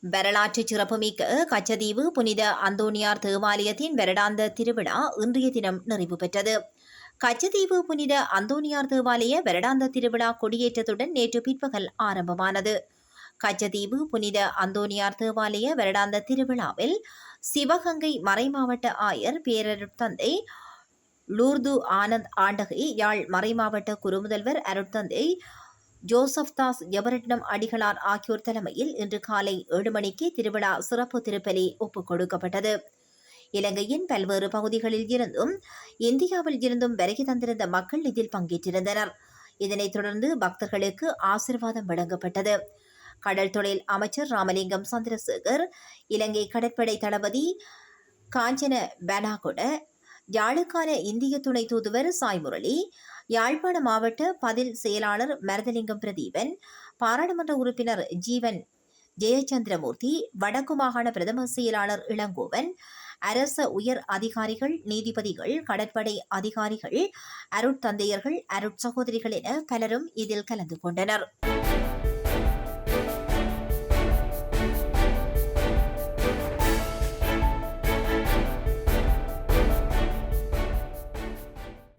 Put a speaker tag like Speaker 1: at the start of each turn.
Speaker 1: வரலாற்று சிறப்புமிக்க கச்சதீவு புனித அந்தோணியார் தேவாலயத்தின் வருடாந்த திருவிழா இன்றைய தினம் நிறைவு பெற்றது. கச்சதீவு புனித அந்தோணியார் தேவாலய வருடாந்த திருவிழா கொடியேற்றத்துடன் நேற்று பிற்பகல் ஆரம்பமானது. கச்சதீவு புனித அந்தோணியார் தேவாலய வருடாந்த திருவிழாவில் சிவகங்கை மறைமாவட்ட ஆயர் பேரருட்தந்தை லூர்து ஆனந்த் ஆண்டகை, யாழ் மறைமாவட்ட குருமுதல்வர் அருட்தந்தை ஜோசப் தாஸ் ஜெபரட்னம் அடிகளார் ஆகியோர் தலைமையில் இன்று காலை 7 மணிக்கு திருவிழா சிறப்பு திருப்பலி ஒப்புக் கொடுக்கப்பட்டது. இலங்கையின் பல்வேறு பகுதிகளில் இருந்தும் இந்தியாவில் இருந்தும் வருகை தந்திருந்த மக்கள் இதில் பங்கேற்றிருந்தனர். இதனைத் தொடர்ந்து பக்தர்களுக்கு ஆசீர்வாதம் வழங்கப்பட்டது. கடல் தொழில் அமைச்சர் ராமலிங்கம் சந்திரசேகர், இலங்கை கடற்படை தளபதி காஞ்சன பனாகொட, யாழுக்கான இந்திய துணை தூதுவர் சாய்முரளி, யாழ்ப்பாண மாவட்ட பதில் செயலாளர் மருதலிங்கம் பிரதீபன், பாராளுமன்ற உறுப்பினர் ஜீவன் ஜெயச்சந்திரமூர்த்தி, வடக்கு மாகாண பிரதம செயலாளர் இளங்கோவன், அரச உயர் அதிகாரிகள், நீதிபதிகள், கடற்படை அதிகாரிகள், அருட்தந்தையர்கள், அருட்சகோதரிகள் என பலரும் இதில் கலந்து கொண்டனர்.